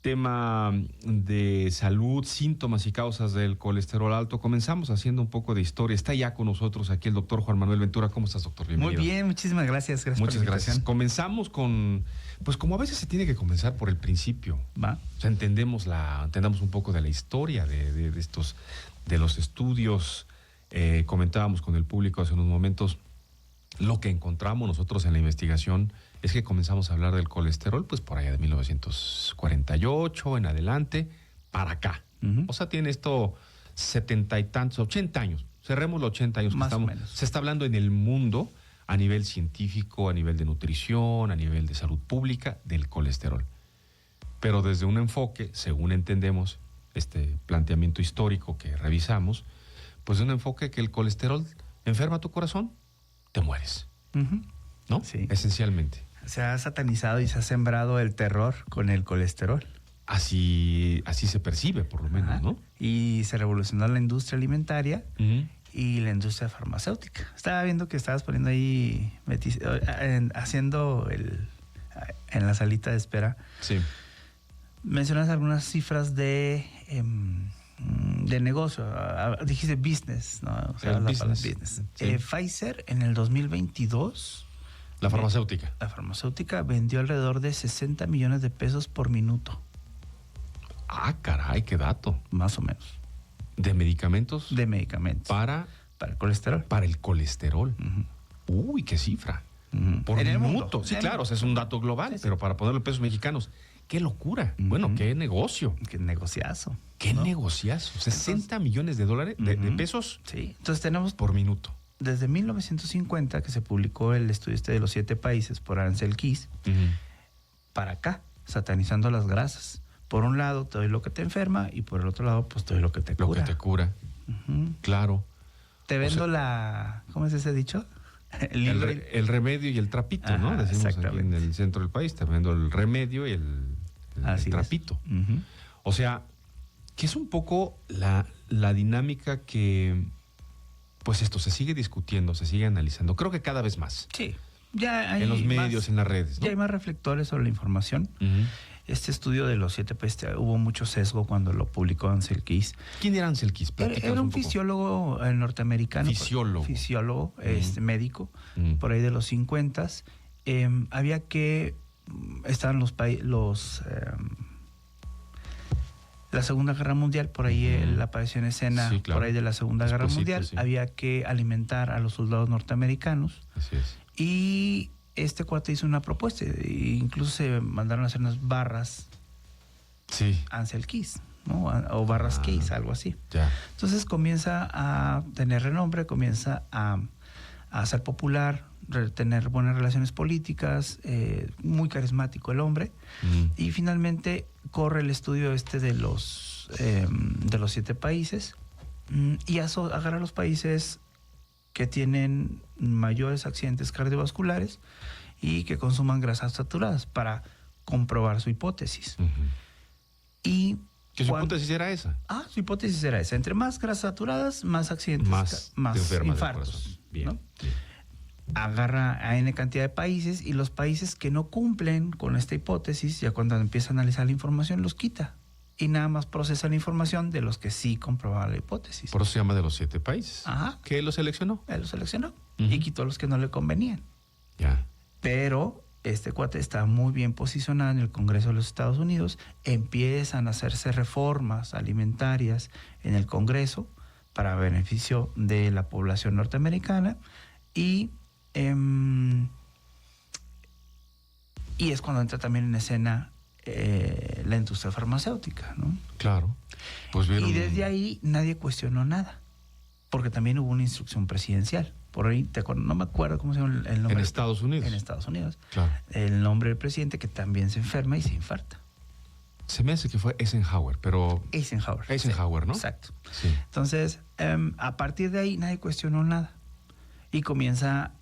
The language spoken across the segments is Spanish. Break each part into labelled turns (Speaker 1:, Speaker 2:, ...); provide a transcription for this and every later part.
Speaker 1: tema de salud, síntomas y causas del colesterol alto. Comenzamos haciendo un poco de historia. Está ya con nosotros aquí el doctor Juan Manuel Ventura. ¿Cómo estás, doctor? Bienvenido.
Speaker 2: Muy bien, muchísimas gracias.
Speaker 1: Muchas gracias. Comenzamos con, pues como a veces se tiene que comenzar por el principio.
Speaker 2: Va.
Speaker 1: O sea, entendamos un poco de la historia de los estudios. Comentábamos con el público hace unos momentos. Lo que encontramos nosotros en la investigación es que comenzamos a hablar del colesterol, pues por allá de 1948 en adelante, para acá.
Speaker 2: Uh-huh.
Speaker 1: O sea, tiene esto 70 y tantos, 80 años. Cerremos los 80 años.
Speaker 2: Más o menos.
Speaker 1: Se está hablando en el mundo, a nivel científico, a nivel de nutrición, a nivel de salud pública, del colesterol. Pero desde un enfoque, según entendemos, este planteamiento histórico que revisamos, pues un enfoque que el colesterol enferma tu corazón, te mueres.
Speaker 2: Uh-huh.
Speaker 1: ¿No?
Speaker 2: Sí.
Speaker 1: Esencialmente.
Speaker 2: Se ha satanizado y se ha sembrado el terror con el colesterol.
Speaker 1: Así se percibe, por lo menos, ¿no?
Speaker 2: Y se revolucionó la industria alimentaria
Speaker 1: Uh-huh.
Speaker 2: y la industria farmacéutica. Estaba viendo que estabas poniendo ahí, haciendo en la salita de espera.
Speaker 1: Sí.
Speaker 2: Mencionas algunas cifras de negocio. Dijiste business, ¿no? O sea,
Speaker 1: El business.
Speaker 2: business.
Speaker 1: Sí.
Speaker 2: Pfizer en el 2022...
Speaker 1: La farmacéutica.
Speaker 2: La farmacéutica vendió alrededor de 60 millones de pesos por minuto.
Speaker 1: Ah, caray, qué dato.
Speaker 2: Más o menos.
Speaker 1: ¿De medicamentos?
Speaker 2: De medicamentos.
Speaker 1: Para
Speaker 2: el colesterol.
Speaker 1: Para el colesterol.
Speaker 2: Uh-huh.
Speaker 1: Uy, qué cifra.
Speaker 2: Uh-huh.
Speaker 1: Por
Speaker 2: en
Speaker 1: minuto. Sí, claro, o sea, es un dato global,
Speaker 2: sí.
Speaker 1: Pero para ponerlo en pesos mexicanos, qué locura.
Speaker 2: Uh-huh.
Speaker 1: Bueno, qué negocio.
Speaker 2: Qué negociazo.
Speaker 1: Qué
Speaker 2: ¿no?
Speaker 1: negociazo. 60 millones de dólares, de pesos.
Speaker 2: Sí. Entonces tenemos
Speaker 1: por minuto.
Speaker 2: Desde 1950 que se publicó el estudio de los 7 países por Ansel Keys, para acá, satanizando las grasas. Por un lado te doy lo que te enferma y por el otro lado pues te doy lo que te cura.
Speaker 1: Lo que te cura.
Speaker 2: Uh-huh.
Speaker 1: Claro.
Speaker 2: Te vendo ¿cómo es ese dicho?
Speaker 1: El remedio y el trapito. Ajá, ¿no? Decimos aquí en el centro del país, te vendo el remedio y el trapito.
Speaker 2: Uh-huh.
Speaker 1: O sea, que es un poco la dinámica que... Pues esto se sigue discutiendo, se sigue analizando. Creo que cada vez más.
Speaker 2: Sí. Ya hay
Speaker 1: en los medios, en las redes, ¿no?
Speaker 2: Ya hay más reflectores sobre la información.
Speaker 1: Uh-huh.
Speaker 2: Este estudio de los 7 países hubo mucho sesgo cuando lo publicó Ansel Keys.
Speaker 1: ¿Quién era Ansel Keys?
Speaker 2: Era un fisiólogo norteamericano. Fisiólogo, médico, por ahí de los 50. Había que... Estaban la Segunda Guerra Mundial, por ahí él apareció en escena, sí, claro. Por ahí de la Segunda Guerra Mundial, sí. Había que alimentar a los soldados norteamericanos.
Speaker 1: Así es.
Speaker 2: Y este cuate hizo una propuesta, e incluso se mandaron a hacer unas barras,
Speaker 1: sí.
Speaker 2: Ansel Keys, ¿no? O barras Keys, algo así.
Speaker 1: Ya.
Speaker 2: Entonces comienza a tener renombre, comienza a ser popular, tener buenas relaciones políticas, muy carismático el hombre, y finalmente corre el estudio de los 7 países y agarra los países que tienen mayores accidentes cardiovasculares y que consuman grasas saturadas para comprobar su hipótesis.
Speaker 1: Uh-huh.
Speaker 2: Y
Speaker 1: ¿qué su hipótesis era esa?
Speaker 2: Su hipótesis era esa. Entre más grasas saturadas, más accidentes, más infartos.
Speaker 1: Bien,
Speaker 2: ¿no?
Speaker 1: bien.
Speaker 2: Agarra a N cantidad de países y los países que no cumplen con esta hipótesis, ya cuando empieza a analizar la información, los quita. Y nada más procesa la información de los que sí comprobaban la hipótesis.
Speaker 1: Por eso se llama de los 7 países.
Speaker 2: Ajá.
Speaker 1: ¿Qué lo seleccionó?
Speaker 2: Él lo seleccionó.
Speaker 1: Uh-huh.
Speaker 2: Y quitó los que no le convenían.
Speaker 1: Ya.
Speaker 2: Pero este cuate está muy bien posicionado en el Congreso de los Estados Unidos. Empiezan a hacerse reformas alimentarias en el Congreso para beneficio de la población norteamericana. Y es cuando entra también en escena la industria farmacéutica, ¿no?
Speaker 1: Claro. Pues vieron...
Speaker 2: Y desde ahí nadie cuestionó nada, porque también hubo una instrucción presidencial. Por ahí, no me acuerdo cómo se llama el nombre.
Speaker 1: En Estados Unidos.
Speaker 2: En Estados Unidos.
Speaker 1: Claro.
Speaker 2: El nombre del presidente que también se enferma y se infarta.
Speaker 1: Se me hace que fue Eisenhower, pero...
Speaker 2: Eisenhower,
Speaker 1: sí, ¿no?
Speaker 2: Exacto.
Speaker 1: Sí.
Speaker 2: Entonces, a partir de ahí nadie cuestionó nada. Y comienza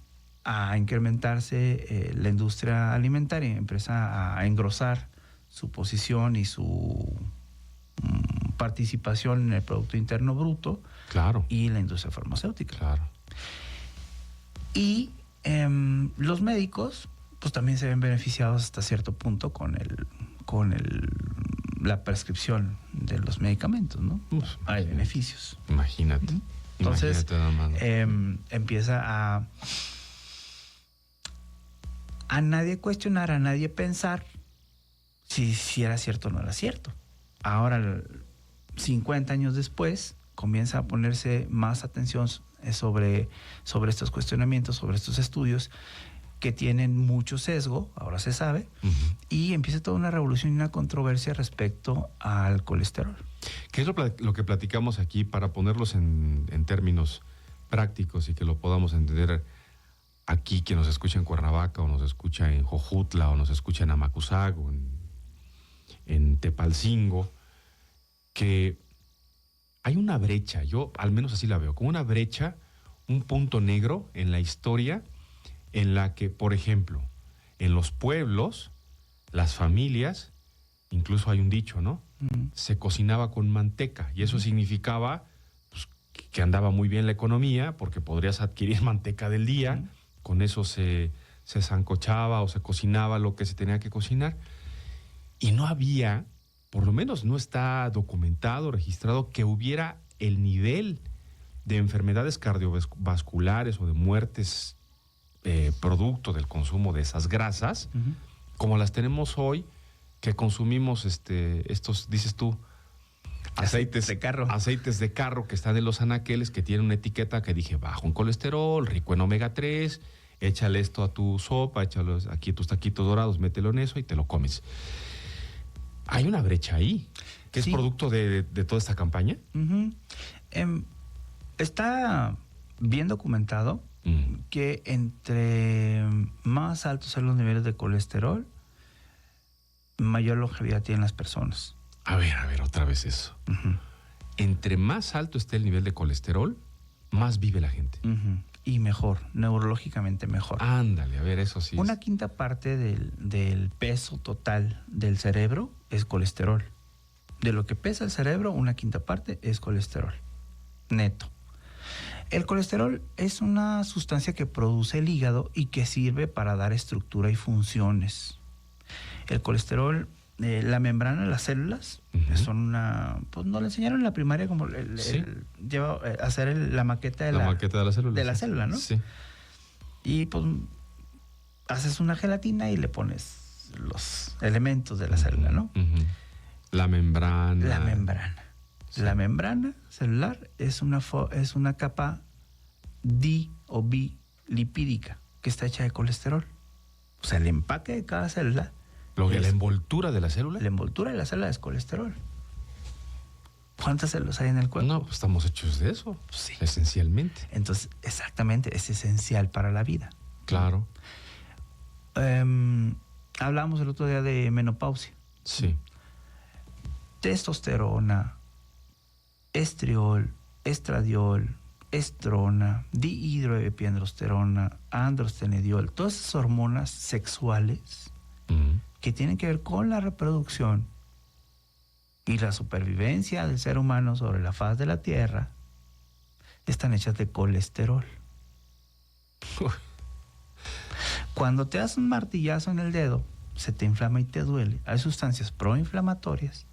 Speaker 2: a incrementarse la industria alimentaria, empieza a engrosar su posición y su participación en el Producto Interno Bruto.
Speaker 1: Claro.
Speaker 2: Y la industria farmacéutica.
Speaker 1: Claro.
Speaker 2: Y los médicos pues también se ven beneficiados hasta cierto punto con la prescripción de los medicamentos, ¿no? Hay beneficios.
Speaker 1: Imagínate.
Speaker 2: Entonces,
Speaker 1: imagínate,
Speaker 2: empieza a nadie cuestionar, a nadie pensar si era cierto o no era cierto. Ahora, 50 años después, comienza a ponerse más atención sobre estos cuestionamientos, sobre estos estudios que tienen mucho sesgo, ahora se sabe, y empieza toda una revolución y una controversia respecto al colesterol.
Speaker 1: ¿Qué es lo que platicamos aquí para ponerlos en términos prácticos y que lo podamos entender aquí, quien nos escucha en Cuernavaca o nos escucha en Jojutla o nos escucha en Amacuzago, en Tepalcingo, que hay una brecha, yo al menos así la veo, como una brecha, un punto negro en la historia en la que, por ejemplo, en los pueblos, las familias, incluso hay un dicho, ¿no? Se cocinaba con manteca y eso significaba pues, que andaba muy bien la economía porque podrías adquirir manteca del día, con eso se sancochaba o se cocinaba lo que se tenía que cocinar y no había, por lo menos no está documentado, registrado, que hubiera el nivel de enfermedades cardiovasculares o de muertes producto del consumo de esas grasas, como las tenemos hoy, que consumimos estos, dices tú, aceites de carro que están en los anaqueles, que tienen una etiqueta que dije bajo en colesterol, rico en omega 3, échale esto a tu sopa, échale aquí tus taquitos dorados, mételo en eso y te lo comes. Hay una brecha ahí, que es producto de toda esta campaña.
Speaker 2: Está bien documentado que entre más altos son los niveles de colesterol, mayor longevidad tienen las personas.
Speaker 1: A ver, otra vez eso. Entre más alto esté el nivel de colesterol, más vive la gente.
Speaker 2: Y mejor, neurológicamente mejor.
Speaker 1: Ándale, a ver, eso sí.
Speaker 2: Una quinta parte del peso total del cerebro es colesterol. De lo que pesa el cerebro, una quinta parte es colesterol neto. El colesterol es una sustancia que produce el hígado y que sirve para dar estructura y funciones. El colesterol, la membrana de las células, son una... Pues nos lo enseñaron en la primaria como hacer la maqueta de
Speaker 1: maqueta de la célula.
Speaker 2: De la célula, ¿no?
Speaker 1: Sí.
Speaker 2: Y pues haces una gelatina y le pones los elementos de la célula, ¿no?
Speaker 1: La membrana.
Speaker 2: La membrana. Sí. La membrana celular es una capa di o bilipídica que está hecha de colesterol. O sea, el empaque de cada célula.
Speaker 1: ¿La envoltura de la célula?
Speaker 2: La envoltura de la célula es colesterol. ¿Cuántas células hay en el cuerpo?
Speaker 1: No, pues estamos hechos de eso. Sí. Esencialmente.
Speaker 2: Entonces, exactamente, es esencial para la vida.
Speaker 1: Claro.
Speaker 2: Hablábamos el otro día de menopausia.
Speaker 1: Sí.
Speaker 2: Testosterona, estriol, estradiol, estrona, dihidroepiandrosterona, androstenediol, todas esas hormonas sexuales que tienen que ver con la reproducción y la supervivencia del ser humano sobre la faz de la Tierra, están hechas de colesterol. Cuando te das un martillazo en el dedo, se te inflama y te duele. Hay sustancias proinflamatorias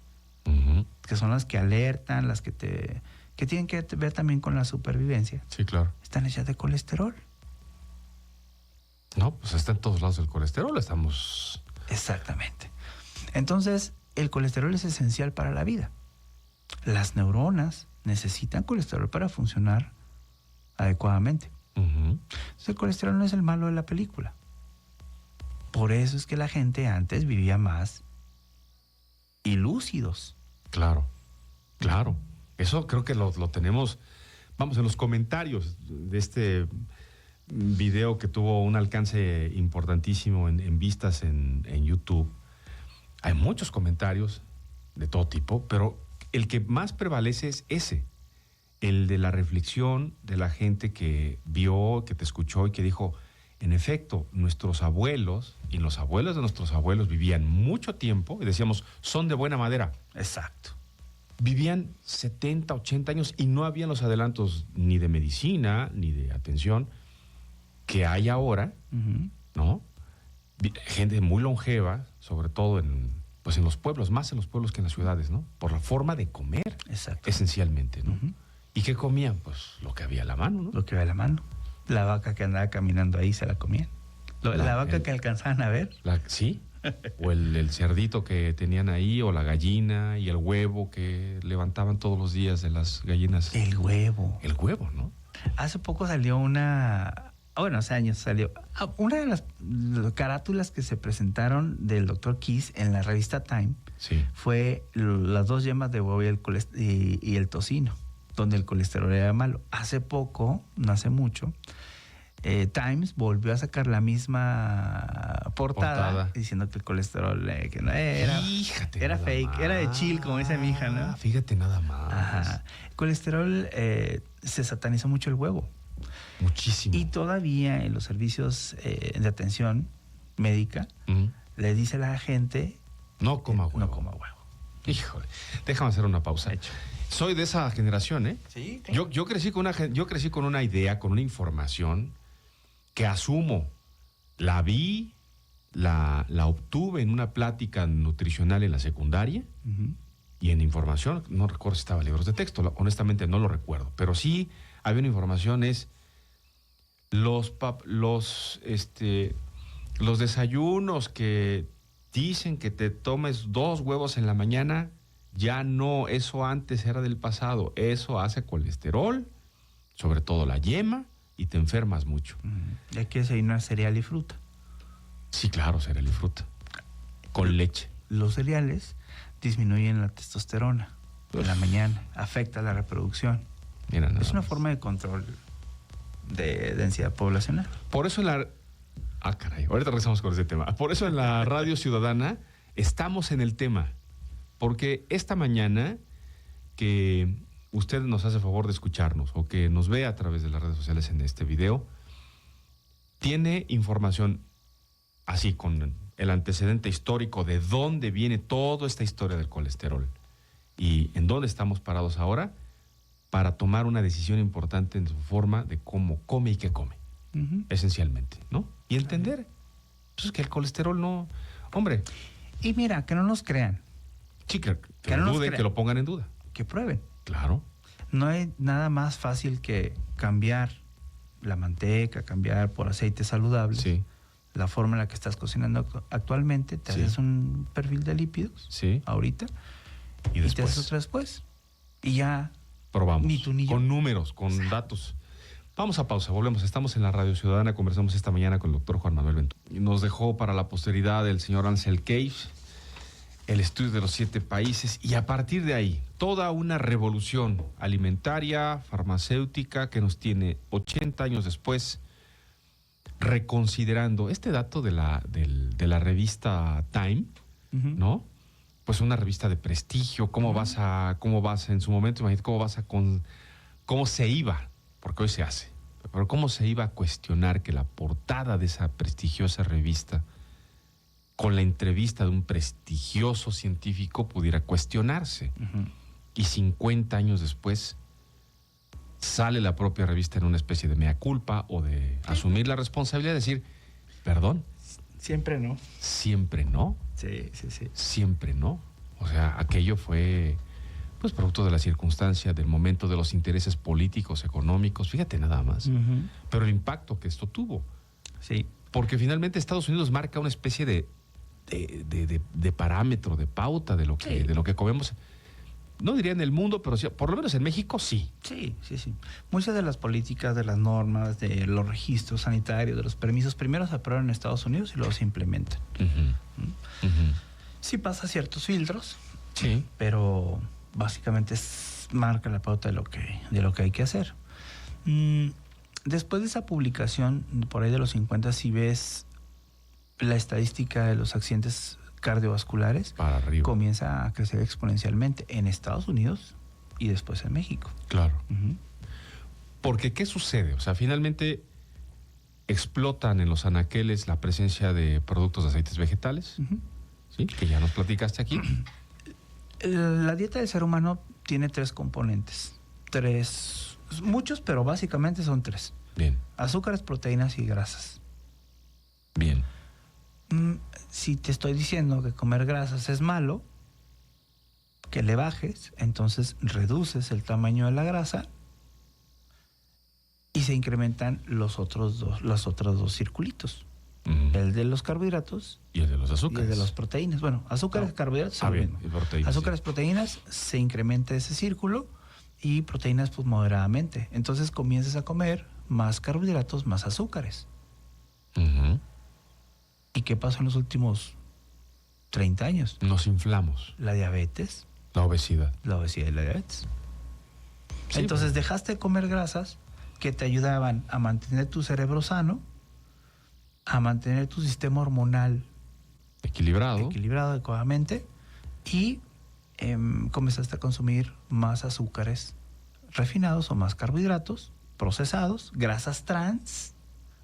Speaker 2: que son las que alertan, las que tienen que ver también con la supervivencia.
Speaker 1: Sí, claro.
Speaker 2: Están hechas de colesterol.
Speaker 1: No, pues está en todos lados el colesterol, estamos...
Speaker 2: Exactamente. Entonces, el colesterol es esencial para la vida. Las neuronas necesitan colesterol para funcionar adecuadamente. Entonces, el colesterol no es el malo de la película. Por eso es que la gente antes vivía más y lúcidos.
Speaker 1: Claro, claro. Eso creo que lo tenemos, vamos, en los comentarios de este video que tuvo un alcance importantísimo en vistas en YouTube. Hay muchos comentarios de todo tipo, pero el que más prevalece es ese, el de la reflexión de la gente que vio, que te escuchó y que dijo, en efecto, nuestros abuelos y los abuelos de nuestros abuelos vivían mucho tiempo y decíamos, son de buena madera.
Speaker 2: Exacto.
Speaker 1: Vivían 70, 80 años y no habían los adelantos ni de medicina ni de atención que hay ahora, ¿no? Gente muy longeva, sobre todo en pues en los pueblos, más en los pueblos que en las ciudades, ¿no? Por la forma de comer,
Speaker 2: Exacto.
Speaker 1: esencialmente, ¿no? ¿Y qué comían? Pues lo que había a la mano, ¿no?
Speaker 2: Lo que había a la mano. La vaca que andaba caminando ahí se la comían. La vaca que alcanzaban a ver.
Speaker 1: Sí. O el cerdito que tenían ahí, o la gallina, y el huevo que levantaban todos los días de las gallinas.
Speaker 2: El huevo.
Speaker 1: El huevo, ¿no?
Speaker 2: Hace poco salió hace años salió una de las carátulas que se presentaron del Dr. Kiss en la revista Time.
Speaker 1: Sí.
Speaker 2: Fue las 2 yemas de huevo y el tocino, donde el colesterol era malo. Hace poco, no hace mucho, Times volvió a sacar la misma portada. Diciendo que el colesterol que no era.
Speaker 1: Fíjate.
Speaker 2: Era fake,
Speaker 1: más.
Speaker 2: era de chill, como dice mi hija, ¿no?
Speaker 1: Fíjate nada más.
Speaker 2: Ajá. El colesterol se satanizó mucho el huevo.
Speaker 1: Muchísimo.
Speaker 2: Y todavía en los servicios de atención médica le dice a la gente
Speaker 1: no coma huevo.
Speaker 2: No coma huevo.
Speaker 1: Híjole, déjame hacer una pausa.
Speaker 2: Hecho.
Speaker 1: Soy de esa generación, ¿eh?
Speaker 2: Sí, claro.
Speaker 1: Yo crecí con una idea, con una información que asumo. La vi, la obtuve en una plática nutricional en la secundaria y en información, no recuerdo si estaba en libros de texto, honestamente no lo recuerdo, pero sí había una información, es los desayunos que dicen que te tomes 2 huevos en la mañana, ya no, eso antes era del pasado, eso hace colesterol, sobre todo la yema, y te enfermas mucho.
Speaker 2: Y hay que desayunar cereal y fruta.
Speaker 1: Sí, claro, cereal y fruta. Con leche.
Speaker 2: Los cereales disminuyen la testosterona en la mañana, afecta la reproducción.
Speaker 1: Mira,
Speaker 2: es una forma de control de densidad poblacional.
Speaker 1: Por eso caray, ahorita regresamos con ese tema. Por eso en la Radio Ciudadana estamos en el tema. Porque esta mañana que usted nos hace favor de escucharnos o que nos ve a través de las redes sociales en este video, tiene información así con el antecedente histórico de dónde viene toda esta historia del colesterol y en dónde estamos parados ahora para tomar una decisión importante en su forma de cómo come y qué come, esencialmente, ¿no? Y entender pues, que el colesterol no... Hombre...
Speaker 2: Y mira, que no nos crean.
Speaker 1: Sí, que no duden, que lo pongan en duda.
Speaker 2: Que prueben.
Speaker 1: Claro.
Speaker 2: No hay nada más fácil que cambiar la manteca, cambiar por aceites saludables.
Speaker 1: Sí.
Speaker 2: La forma en la que estás cocinando actualmente, te haces un perfil de lípidos ahorita y te haces otra después. Y ya
Speaker 1: probamos.
Speaker 2: Ni tú ni yo.
Speaker 1: Con números, con datos. Vamos a pausa, volvemos. Estamos en la Radio Ciudadana, conversamos esta mañana con el doctor Juan Manuel Ventura. Nos dejó para la posteridad el señor Ansel Keys, el estudio de los 7 países, y a partir de ahí, toda una revolución alimentaria, farmacéutica, que nos tiene 80 años después, reconsiderando este dato de la revista Time, ¿no? Pues una revista de prestigio, cómo vas en su momento, imagínate cómo se iba, porque hoy se hace, pero cómo se iba a cuestionar que la portada de esa prestigiosa revista, con la entrevista de un prestigioso científico, pudiera cuestionarse. Y 50 años después sale la propia revista en una especie de mea culpa o de asumir la responsabilidad de decir, perdón.
Speaker 2: Siempre no.
Speaker 1: Siempre no.
Speaker 2: Sí.
Speaker 1: Siempre no. O sea, aquello fue pues producto de la circunstancia, del momento, de los intereses políticos, económicos, fíjate nada más. Pero el impacto que esto tuvo.
Speaker 2: Sí.
Speaker 1: Porque finalmente Estados Unidos marca una especie de parámetro, de pauta de lo que comemos. No diría en el mundo, pero sí, por lo menos en México sí.
Speaker 2: Sí. Muchas de las políticas, de las normas, de los registros sanitarios, de los permisos, primero se aprueban en Estados Unidos y luego se implementan. Sí pasa ciertos filtros, pero básicamente marca la pauta de lo que hay que hacer. Después de esa publicación, por ahí de los 50, si ves la estadística de los accidentes cardiovasculares,
Speaker 1: para arriba,
Speaker 2: comienza a crecer exponencialmente en Estados Unidos y después en México.
Speaker 1: Claro. Porque ¿qué sucede? O sea, finalmente explotan en los anaqueles la presencia de productos de aceites vegetales, ¿sí? Que ya nos platicaste aquí.
Speaker 2: La dieta del ser humano tiene 3 componentes. Muchos, pero básicamente son 3.
Speaker 1: Bien.
Speaker 2: Azúcares, proteínas y grasas.
Speaker 1: Bien.
Speaker 2: si te estoy diciendo que comer grasas es malo, que le bajes, entonces reduces el tamaño de la grasa y se incrementan los otros dos circulitos. El de los carbohidratos
Speaker 1: y el de los azúcares.
Speaker 2: Y el de las proteínas. Bueno, azúcares, carbohidratos, azúcares, proteínas, se incrementa ese círculo y proteínas pues moderadamente. Entonces comienzas a comer más carbohidratos, más azúcares. ¿Y qué pasó en los últimos 30 años?
Speaker 1: Nos inflamos.
Speaker 2: La diabetes.
Speaker 1: La obesidad.
Speaker 2: La obesidad y la diabetes. Sí, entonces dejaste de comer grasas que te ayudaban a mantener tu cerebro sano, a mantener tu sistema hormonal
Speaker 1: equilibrado
Speaker 2: adecuadamente, y comenzaste a consumir más azúcares refinados o más carbohidratos procesados, grasas trans,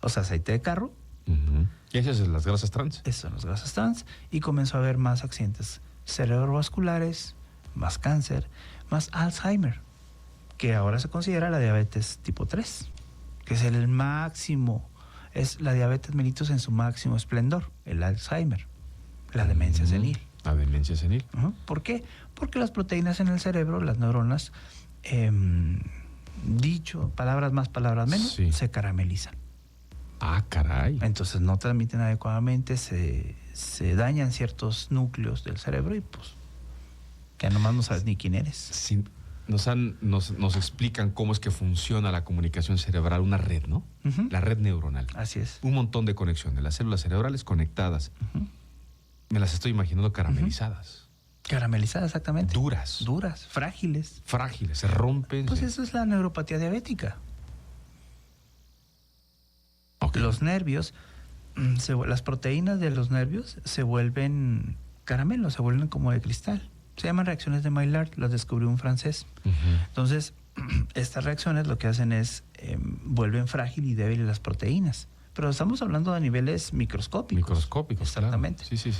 Speaker 2: o sea, aceite de carro.
Speaker 1: ¿Y esas son las grasas trans?
Speaker 2: Esas son las grasas trans. Y comenzó a haber más accidentes cerebrovasculares, más cáncer, más Alzheimer, que ahora se considera la diabetes tipo 3, que es el máximo, es la diabetes mellitus en su máximo esplendor, el Alzheimer, la demencia senil.
Speaker 1: La demencia senil.
Speaker 2: ¿Por qué? Porque las proteínas en el cerebro, las neuronas, dicho, palabras más, palabras menos, se caramelizan.
Speaker 1: Ah, caray.
Speaker 2: Entonces no transmiten adecuadamente, se dañan ciertos núcleos del cerebro y pues ya nomás no sabes ni quién eres.
Speaker 1: Sí, nos explican cómo es que funciona la comunicación cerebral, una red, ¿no? La red neuronal.
Speaker 2: Así es.
Speaker 1: Un montón de conexiones, las células cerebrales conectadas. Me las estoy imaginando caramelizadas.
Speaker 2: Caramelizadas, exactamente.
Speaker 1: Duras,
Speaker 2: frágiles.
Speaker 1: Frágiles, se rompen.
Speaker 2: Pues eso es la neuropatía diabética. Okay. Los nervios, las proteínas de los nervios se vuelven caramelo, se vuelven como de cristal. Se llaman reacciones de Maillard, las descubrió un francés. Entonces, estas reacciones lo que hacen es vuelven frágil y débil las proteínas. Pero estamos hablando de niveles microscópicos.
Speaker 1: Microscópicos,
Speaker 2: exactamente.
Speaker 1: Claro. Sí.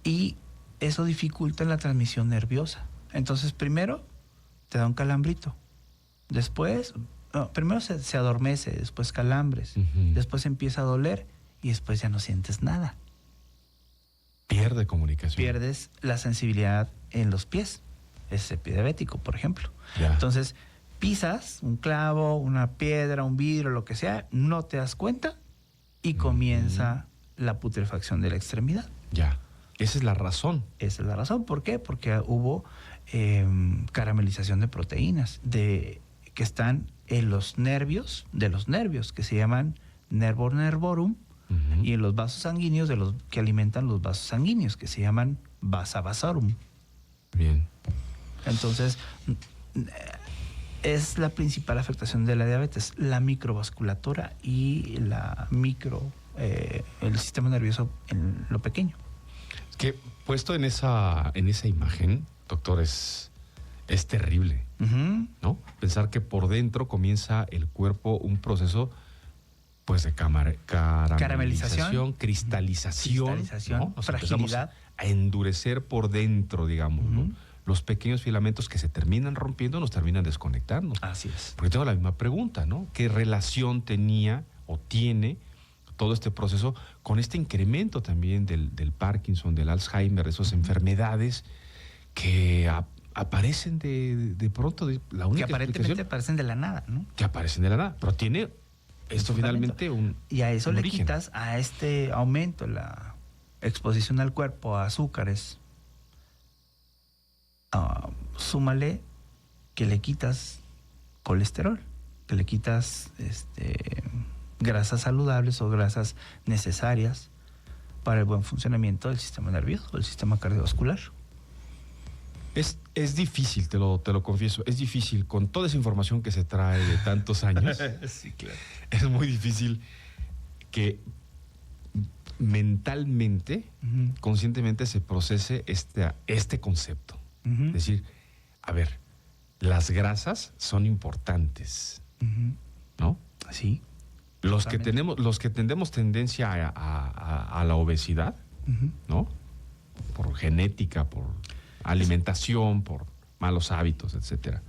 Speaker 2: Y eso dificulta la transmisión nerviosa. Entonces, primero te da un calambrito. Después, primero se adormece, después calambres, después empieza a doler y después ya no sientes nada.
Speaker 1: Pierde comunicación.
Speaker 2: Pierdes la sensibilidad en los pies. Es epidiabético, por ejemplo.
Speaker 1: Ya.
Speaker 2: Entonces, pisas un clavo, una piedra, un vidrio, lo que sea, no te das cuenta y comienza la putrefacción de la extremidad.
Speaker 1: Ya. Esa es la razón.
Speaker 2: Esa es la razón. ¿Por qué? Porque hubo caramelización de proteínas que están en los nervios, que se llaman nervo nervorum, y en los vasos sanguíneos de los que alimentan los vasos sanguíneos, que se llaman vasa vasorum.
Speaker 1: Bien.
Speaker 2: Entonces, es la principal afectación de la diabetes, la microvasculatura y el sistema nervioso en lo pequeño.
Speaker 1: Es que puesto en esa imagen, doctor, es terrible, ¿no? Pensar que por dentro comienza el cuerpo un proceso pues de caramelización, cristalización, ¿no?
Speaker 2: Fragilidad.
Speaker 1: A endurecer por dentro, digamos, ¿no? Los pequeños filamentos que se terminan rompiendo nos terminan desconectando.
Speaker 2: Así es.
Speaker 1: Porque tengo la misma pregunta, ¿no? ¿Qué relación tenía o tiene todo este proceso con este incremento también del Parkinson, del Alzheimer, esas enfermedades que aparecen de pronto? La única
Speaker 2: que aparentemente aparecen de la nada, ¿no?
Speaker 1: Que aparecen de la nada, pero tiene esto finalmente
Speaker 2: y a eso le
Speaker 1: origen.
Speaker 2: Quitas a este aumento la exposición al cuerpo a azúcares, súmale que le quitas colesterol, que le quitas grasas saludables o grasas necesarias para el buen funcionamiento del sistema nervioso, del sistema cardiovascular.
Speaker 1: Es difícil, te lo confieso, es difícil con toda esa información que se trae de tantos años.
Speaker 2: Sí, claro.
Speaker 1: Es muy difícil que mentalmente, conscientemente se procese este concepto. Es decir, a ver, las grasas son importantes, ¿no?
Speaker 2: Sí.
Speaker 1: Los que tendemos tendencia a la obesidad, ¿no? Por genética, por alimentación, por malos hábitos, etcétera.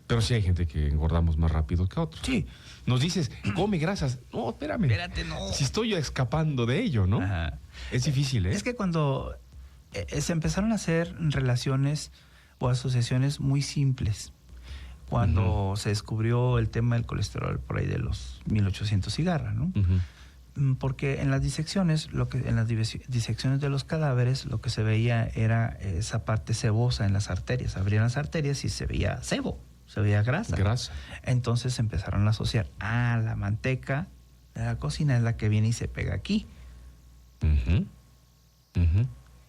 Speaker 1: Pero sí hay gente que engordamos más rápido que otros.
Speaker 2: Sí.
Speaker 1: Nos dices, come grasas. No, espérame.
Speaker 2: Espérate, no.
Speaker 1: Si estoy yo escapando de ello, ¿no?
Speaker 2: Ajá.
Speaker 1: Es difícil, ¿eh?
Speaker 2: Es que cuando se empezaron a hacer relaciones o asociaciones muy simples, cuando se descubrió el tema del colesterol por ahí de los 1800 y garra, ¿no? Porque en las disecciones, en las disecciones de los cadáveres, lo que se veía era esa parte sebosa en las arterias. Abrían las arterias y se veía sebo, se veía grasa. Entonces empezaron a asociar, la manteca de la cocina es la que viene y se pega aquí.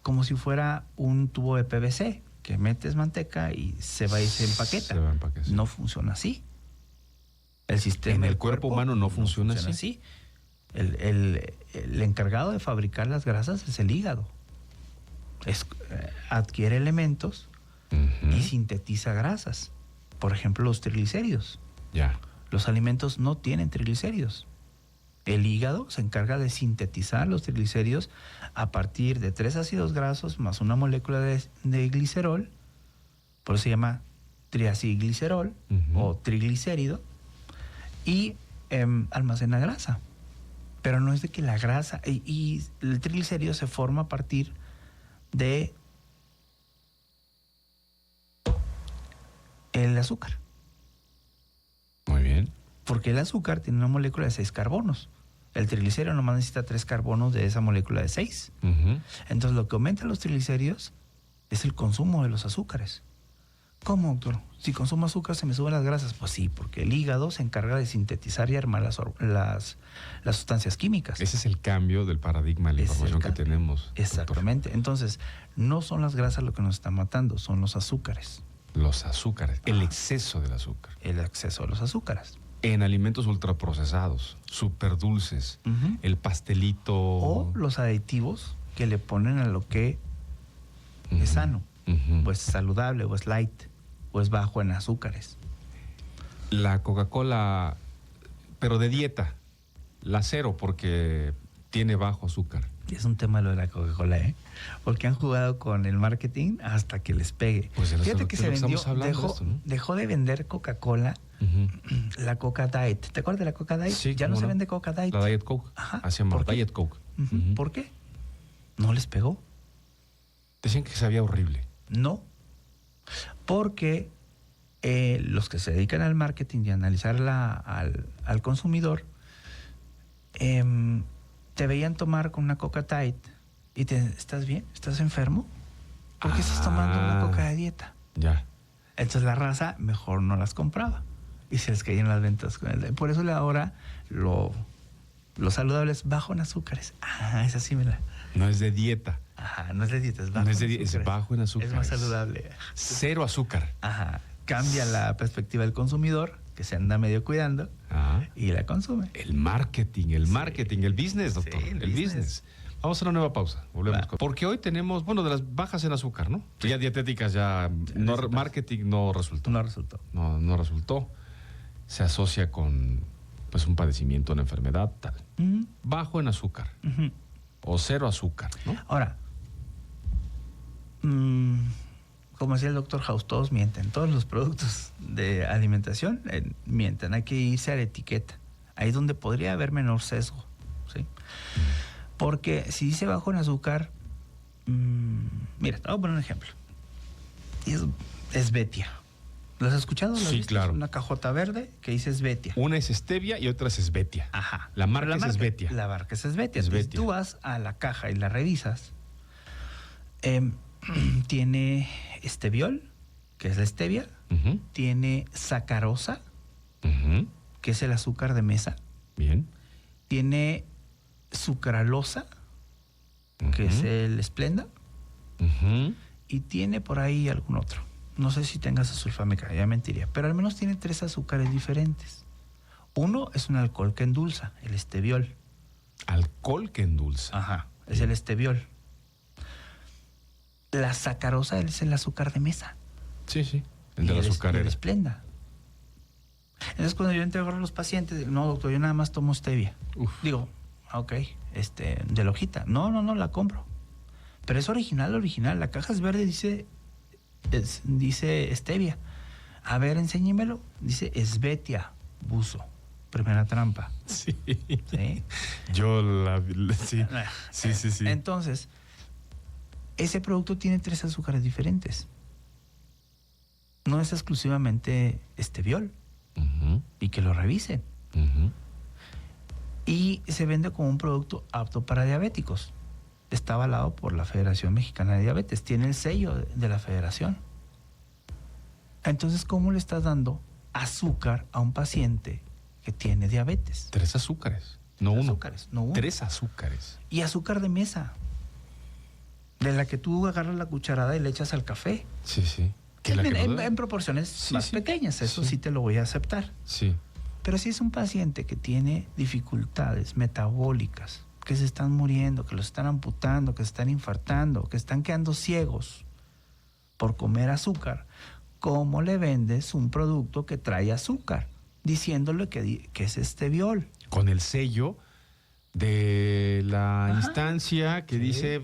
Speaker 2: Como si fuera un tubo de PVC, que metes manteca y se va y se empaqueta. No funciona así. El sistema
Speaker 1: en el cuerpo humano no funciona así.
Speaker 2: El encargado de fabricar las grasas es el hígado. Adquiere elementos y sintetiza grasas. Por ejemplo, los triglicéridos.
Speaker 1: Ya.
Speaker 2: Los alimentos no tienen triglicéridos. El hígado se encarga de sintetizar los triglicéridos a partir de 3 ácidos grasos más una molécula de glicerol. Por eso se llama triacilglicerol o triglicérido. Y almacena grasa. Pero no es de que la grasa... Y el triglicérido se forma a partir de el azúcar.
Speaker 1: Muy bien.
Speaker 2: Porque el azúcar tiene una molécula de 6 carbonos. El triglicérido nomás necesita 3 carbonos de esa molécula de 6. Entonces lo que aumenta los triglicéridos es el consumo de los azúcares. ¿Cómo, doctor? Si consumo azúcar se me suben las grasas. Pues sí, porque el hígado se encarga de sintetizar y armar las sustancias químicas.
Speaker 1: Ese es el cambio del paradigma de la información que tenemos.
Speaker 2: Exactamente. Doctor. Entonces, no son las grasas lo que nos está matando, son los azúcares.
Speaker 1: Los azúcares, el exceso del azúcar.
Speaker 2: El exceso de los azúcares.
Speaker 1: En alimentos ultraprocesados, súper dulces, el pastelito.
Speaker 2: O los aditivos que le ponen a lo que es sano, o es saludable, o es light, o es bajo en azúcares.
Speaker 1: La Coca-Cola, pero de dieta, la cero, porque tiene bajo azúcar.
Speaker 2: Es un tema lo de la Coca-Cola, ¿eh? Porque han jugado con el marketing hasta que les pegue.
Speaker 1: Pues
Speaker 2: fíjate que se vendió,
Speaker 1: ¿no?
Speaker 2: dejó de vender Coca-Cola, la Coca Diet. ¿Te acuerdas de la Coca Diet?
Speaker 1: Sí,
Speaker 2: ya no se vende Coca Diet.
Speaker 1: La Diet Coke. Hacíamos Diet Coke.
Speaker 2: ¿Por qué? No les pegó.
Speaker 1: Decían que sabía horrible.
Speaker 2: No, porque los que se dedican al marketing y a analizar al consumidor, te veían tomar con una Coca Diet y ¿estás bien? ¿Estás enfermo? ¿Por qué estás tomando una Coca de dieta?
Speaker 1: Ya.
Speaker 2: Entonces la raza mejor no las compraba y se les caían las ventas con el. Por eso ahora lo saludable es bajo en azúcares. Esa sí me la.
Speaker 1: No es de dieta.
Speaker 2: No es de dieta, es bajo.
Speaker 1: Es bajo en azúcar.
Speaker 2: Es más saludable.
Speaker 1: Cero azúcar.
Speaker 2: Cambia la perspectiva del consumidor, que se anda medio cuidando, y la consume.
Speaker 1: El marketing, el business, doctor. Sí, el business. Vamos a una nueva pausa. Volvemos. Porque hoy tenemos, de las bajas en azúcar, ¿no? Ya dietéticas, marketing no resultó. No resultó. Se asocia con, un padecimiento, una enfermedad, tal. Bajo en azúcar. O cero azúcar, ¿no?
Speaker 2: Ahora, como decía el doctor House, todos mienten. Todos los productos de alimentación mienten. Hay que irse a la etiqueta. Ahí es donde podría haber menor sesgo, ¿sí? Porque si dice bajo en azúcar, mira, te voy a poner un ejemplo. Es Betia. ¿Lo has escuchado?
Speaker 1: Sí, claro.
Speaker 2: Una cajota verde que dice Svetia.
Speaker 1: Una es stevia y otra es Svetia. La marca es Svetia.
Speaker 2: La marca es Svetia. Entonces, tú vas a la caja y la revisas. Tiene esteviol, que es la stevia. Tiene sacarosa, que es el azúcar de mesa.
Speaker 1: Bien.
Speaker 2: Tiene sucralosa, que es el Splenda. Y tiene por ahí algún otro. No sé si tengas sulfameca, ya mentiría. Pero al menos tiene 3 azúcares diferentes. Uno es un alcohol que endulza, el esteviol.
Speaker 1: ¿Alcohol que endulza?
Speaker 2: Es el esteviol. La sacarosa es el azúcar de mesa.
Speaker 1: Sí. El de la azucarera.
Speaker 2: El Splenda. Entonces, cuando yo entrego a los pacientes, no, doctor, yo nada más tomo stevia. Digo, de la hojita. No, la compro. Pero es original. La caja es verde, dice stevia. A ver, enséñemelo. Dice Esvetia, buzo. Primera trampa.
Speaker 1: Sí.
Speaker 2: ¿Sí?
Speaker 1: Yo sí.
Speaker 2: Entonces, ese producto tiene 3 azúcares diferentes. No es exclusivamente esteviol.
Speaker 1: Ujú,
Speaker 2: Y que lo revisen.
Speaker 1: ujú.
Speaker 2: Y se vende como un producto apto para diabéticos. Está avalado por la Federación Mexicana de Diabetes. Tiene el sello de la federación. Entonces, ¿cómo le estás dando azúcar a un paciente que tiene diabetes?
Speaker 1: 3 azúcares. No uno.
Speaker 2: Azúcares, no uno.
Speaker 1: 3 azúcares.
Speaker 2: Y azúcar de mesa. De la que tú agarras la cucharada y le echas al café.
Speaker 1: Sí, sí. Que la que
Speaker 2: En,
Speaker 1: no da-
Speaker 2: en proporciones
Speaker 1: Sí,
Speaker 2: más
Speaker 1: sí.
Speaker 2: pequeñas. Eso sí
Speaker 1: Sí.
Speaker 2: te lo voy a aceptar.
Speaker 1: Sí.
Speaker 2: Pero si es un paciente que tiene dificultades metabólicas, que se están muriendo, que los están amputando, que se están infartando, que están quedando ciegos por comer azúcar, ¿cómo le vendes un producto que trae azúcar? Diciéndole que es esteviol.
Speaker 1: Con el sello de la
Speaker 2: Ajá.
Speaker 1: instancia que
Speaker 2: Sí.
Speaker 1: dice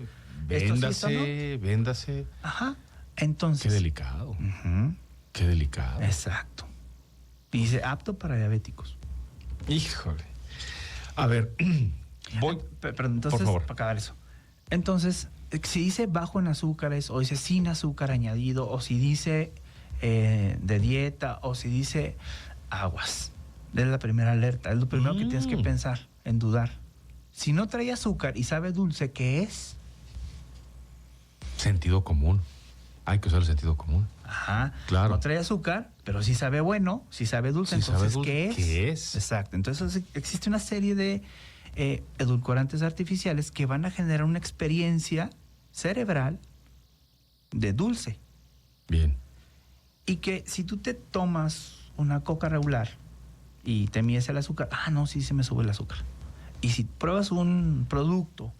Speaker 2: ¿Esto sí,
Speaker 1: véndase, véndase.
Speaker 2: Ajá. Entonces.
Speaker 1: Qué delicado.
Speaker 2: Ujú,
Speaker 1: Qué delicado.
Speaker 2: exacto. Y dice apto para diabéticos.
Speaker 1: Híjole. A ver, voy.
Speaker 2: Pero entonces,
Speaker 1: por favor.
Speaker 2: para acabar eso. Entonces, si dice bajo en azúcares, o dice sin azúcar añadido, o si dice de dieta, o si dice aguas. Es la primera alerta. Es lo primero que tienes que pensar, en dudar. Si no trae azúcar y sabe dulce, ¿qué es?
Speaker 1: Sentido común. Hay que usar el sentido común.
Speaker 2: Ajá.
Speaker 1: Claro.
Speaker 2: No trae azúcar, pero sí sabe bueno, sí sabe dulce.
Speaker 1: Sí sabe
Speaker 2: Entonces,
Speaker 1: dulce.
Speaker 2: ¿qué es?
Speaker 1: ¿Qué es?
Speaker 2: Exacto. Entonces, existe una serie de edulcorantes artificiales que van a generar una experiencia cerebral de dulce.
Speaker 1: Bien.
Speaker 2: Y que si tú te tomas una coca regular y te mides el azúcar, no, sí se me sube el azúcar. Y si pruebas un producto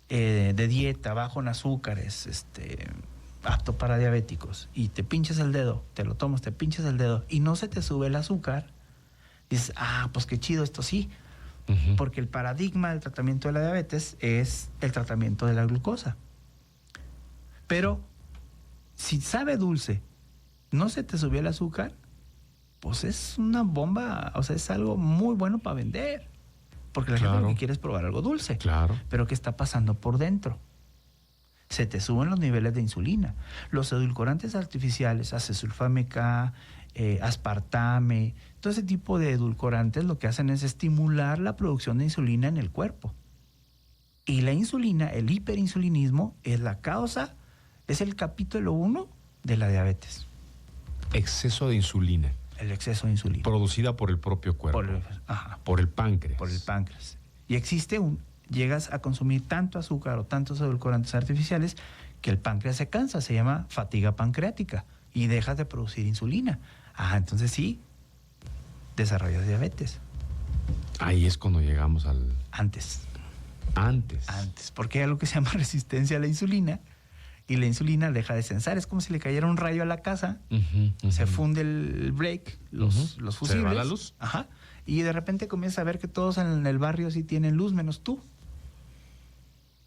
Speaker 2: de dieta bajo en azúcares, apto para diabéticos, y te pinches el dedo, te lo tomas, te pinches el dedo y no se te sube el azúcar, dices, pues qué chido, esto sí.
Speaker 1: Ujú.
Speaker 2: Porque el paradigma del tratamiento de la diabetes es el tratamiento de la glucosa. Pero si sabe dulce, no se te subió el azúcar, pues es una bomba, o sea, es algo muy bueno para vender. Porque la gente
Speaker 1: Claro.
Speaker 2: lo que quiere es probar algo dulce.
Speaker 1: Claro.
Speaker 2: Pero ¿qué está pasando por dentro? Se te suben los niveles de insulina. Los edulcorantes artificiales, acesulfame K, aspartame, todo ese tipo de edulcorantes lo que hacen es estimular la producción de insulina en el cuerpo. Y la insulina, el hiperinsulinismo, es la causa, es el capítulo 1 de la diabetes.
Speaker 1: Exceso de insulina.
Speaker 2: El exceso de insulina.
Speaker 1: Producida por el propio cuerpo. Por el páncreas.
Speaker 2: Por el páncreas. Y llegas a consumir tanto azúcar o tantos edulcorantes artificiales que el páncreas se cansa, se llama fatiga pancreática y dejas de producir insulina. Entonces sí, desarrollas diabetes.
Speaker 1: Ahí es cuando llegamos al...
Speaker 2: Antes, porque hay algo que se llama resistencia a la insulina y la insulina deja de censar. Es como si le cayera un rayo a la casa, se funde el brake, los fusibles.
Speaker 1: ¿Se va la luz?
Speaker 2: Ajá. Y de repente comienzas a ver que todos en el barrio sí tienen luz, menos tú.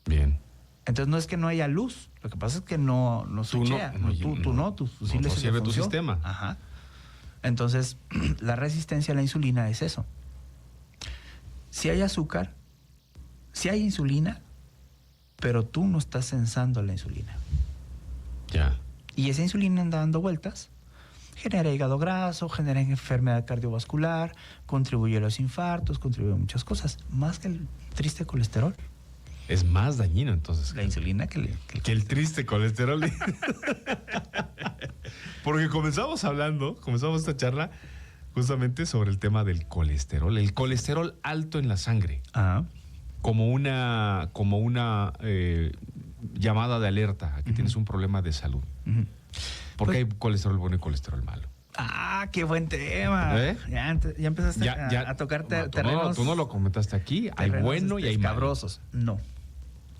Speaker 1: Bien.
Speaker 2: Entonces no es que no haya luz, lo que pasa es que no switchea. Tu fusible
Speaker 1: no
Speaker 2: se
Speaker 1: sirve
Speaker 2: le
Speaker 1: tu
Speaker 2: funcionó.
Speaker 1: sistema.
Speaker 2: Ajá. Entonces, la resistencia a la insulina es eso. Si hay azúcar, si hay insulina, pero tú no estás sensando la insulina.
Speaker 1: Ya.
Speaker 2: Y esa insulina anda dando vueltas, genera hígado graso, genera enfermedad cardiovascular, contribuye a los infartos, contribuye a muchas cosas, más que el triste colesterol.
Speaker 1: Es más dañino entonces.
Speaker 2: La insulina que
Speaker 1: el triste colesterol. Porque comenzamos esta charla justamente sobre el tema del colesterol. El colesterol alto en la sangre. Como una llamada de alerta a que tienes un problema de salud. Porque hay colesterol bueno y colesterol malo.
Speaker 2: ¡Qué buen tema! Ya empezaste a tocar terrenos.
Speaker 1: Tú no lo comentaste aquí. Hay bueno y hay malo.
Speaker 2: Escabrosos. No.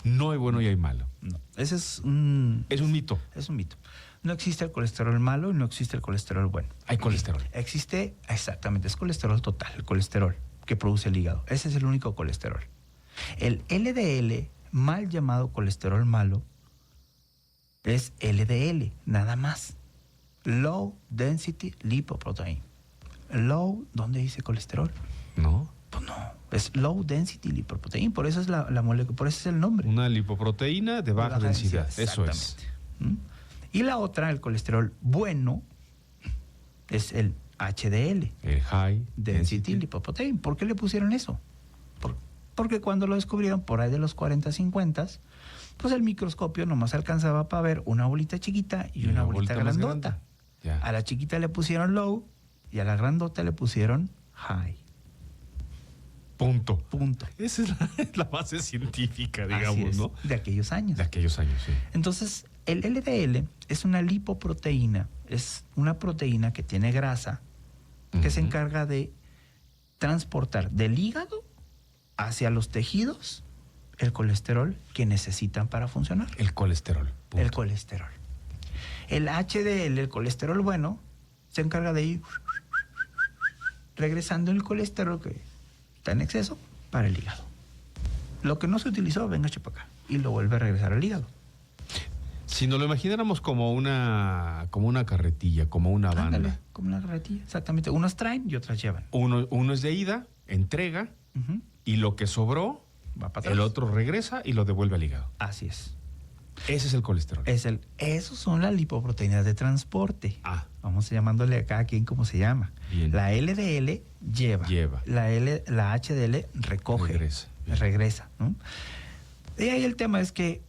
Speaker 1: No hay bueno y hay malo.
Speaker 2: No. Ese es un...
Speaker 1: Es un mito.
Speaker 2: Es un mito. No existe el colesterol malo y no existe el colesterol bueno.
Speaker 1: Hay colesterol.
Speaker 2: Existe, exactamente, es colesterol total, el colesterol que produce el hígado. Ese es el único colesterol. El LDL, mal llamado colesterol malo, es LDL, nada más. Low Density Lipoprotein. Low, ¿dónde dice colesterol?
Speaker 1: ¿No?
Speaker 2: Pues no, es Low Density Lipoprotein, por eso es la molécula, por eso es el nombre.
Speaker 1: Una lipoproteína de baja densidad, eso es.
Speaker 2: Y la otra, el colesterol bueno, es el HDL.
Speaker 1: El High
Speaker 2: Density Lipoprotein. ¿Por qué le pusieron eso? Porque cuando lo descubrieron, por ahí de los 40, 50, pues el microscopio nomás alcanzaba para ver una bolita chiquita y una bolita grandota. A la chiquita le pusieron low y a la grandota le pusieron high.
Speaker 1: Punto.
Speaker 2: Esa
Speaker 1: es la base científica, digamos, ¿no?
Speaker 2: De aquellos años.
Speaker 1: Sí.
Speaker 2: Entonces, el LDL es una lipoproteína, es una proteína que tiene grasa, que se encarga de transportar del hígado hacia los tejidos el colesterol que necesitan para funcionar.
Speaker 1: El colesterol. Punto.
Speaker 2: El colesterol. El HDL, el colesterol bueno, se encarga de ir regresando el colesterol que está en exceso para el hígado. Lo que no se utilizó, venga, para acá. Y lo vuelve a regresar al hígado.
Speaker 1: Si nos lo imagináramos como una carretilla, como una banda.
Speaker 2: Ándale, como una carretilla, exactamente. Unos traen y otras llevan.
Speaker 1: Uno es de ida, entrega, y lo que sobró,
Speaker 2: va para atrás.
Speaker 1: El otro regresa y lo devuelve al hígado.
Speaker 2: Así es.
Speaker 1: Ese es el colesterol.
Speaker 2: Esos son las lipoproteínas de transporte. Vamos llamándole a cada quien como se llama.
Speaker 1: Bien.
Speaker 2: La LDL lleva. La HDL recoge. Regresa. ¿No? Y ahí el tema es que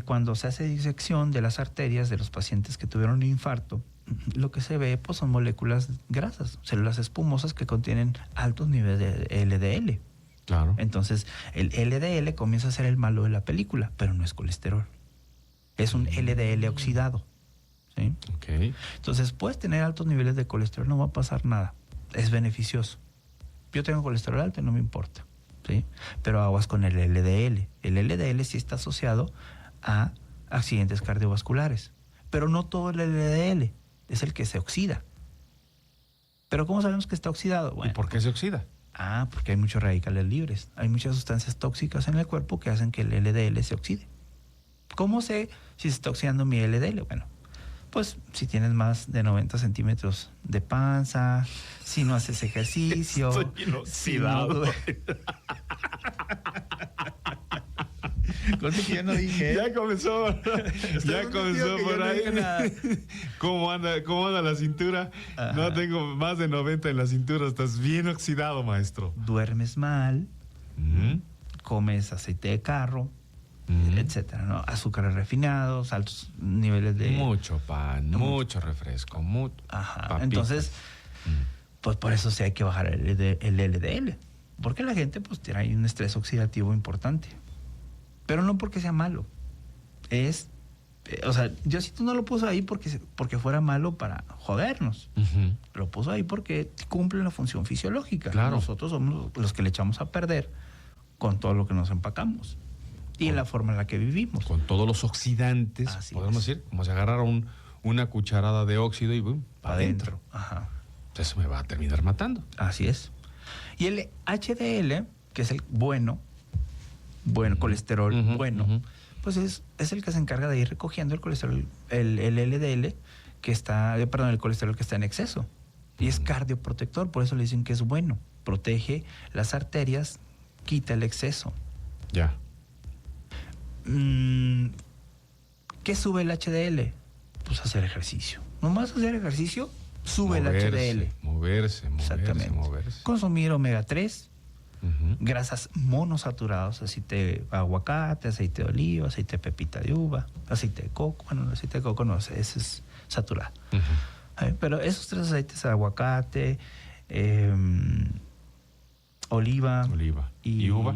Speaker 2: cuando se hace disección de las arterias de los pacientes que tuvieron un infarto, lo que se ve pues, son moléculas grasas, células espumosas que contienen altos niveles de LDL.
Speaker 1: Claro.
Speaker 2: Entonces, el LDL comienza a ser el malo de la película, pero no es colesterol. Es un LDL oxidado. ¿Sí?
Speaker 1: Okay.
Speaker 2: Entonces, puedes tener altos niveles de colesterol, no va a pasar nada. Es beneficioso. Yo tengo colesterol alto y no me importa. ¿Sí? Pero aguas con el LDL. El LDL sí está asociado a accidentes cardiovasculares. Pero no todo el LDL es el que se oxida. ¿Pero cómo sabemos que está oxidado?
Speaker 1: Bueno, ¿y por qué se oxida?
Speaker 2: Porque hay muchos radicales libres. Hay muchas sustancias tóxicas en el cuerpo que hacen que el LDL se oxide. ¿Cómo sé si se está oxidando mi LDL? Bueno, pues si tienes más de 90 centímetros de panza, si no haces ejercicio.
Speaker 1: Estoy bien oxidado.
Speaker 2: Cosa que yo no dije.
Speaker 1: Ya comenzó por ahí. ¿Cómo anda la cintura? Ajá. No tengo más de 90 en la cintura. Estás bien oxidado, maestro.
Speaker 2: Duermes mal, comes aceite de carro, etcétera, ¿no? Azúcares refinados, altos niveles de...
Speaker 1: Mucho pan, mucho refresco,
Speaker 2: Ajá. Entonces, pues por eso sí hay que bajar el LDL. Porque la gente pues tiene ahí un estrés oxidativo importante. Pero no porque sea malo. Diosito no lo puso ahí porque fuera malo para jodernos. Lo puso ahí porque cumple una función fisiológica.
Speaker 1: Claro.
Speaker 2: Nosotros somos los que le echamos a perder con todo lo que nos empacamos. Y en la forma en la que vivimos.
Speaker 1: Con todos los oxidantes, podemos decir, como si agarrara una cucharada de óxido y boom, para adentro.
Speaker 2: Ajá.
Speaker 1: Eso me va a terminar matando.
Speaker 2: Así es. Y el HDL, que es el bueno, colesterol bueno, pues es el que se encarga de ir recogiendo el colesterol, el LDL el colesterol que está en exceso. Y es cardioprotector, por eso le dicen que es bueno. Protege las arterias, quita el exceso.
Speaker 1: Ya.
Speaker 2: ¿Qué sube el HDL? Pues hacer ejercicio. Nomás hacer ejercicio sube el HDL.
Speaker 1: Moverse.
Speaker 2: Consumir omega 3, grasas monosaturadas, aceite de aguacate, aceite de oliva, aceite de pepita de uva, aceite de coco. Bueno, el aceite de coco no, ese es saturado. Pero esos tres aceites, aguacate, oliva
Speaker 1: y uva.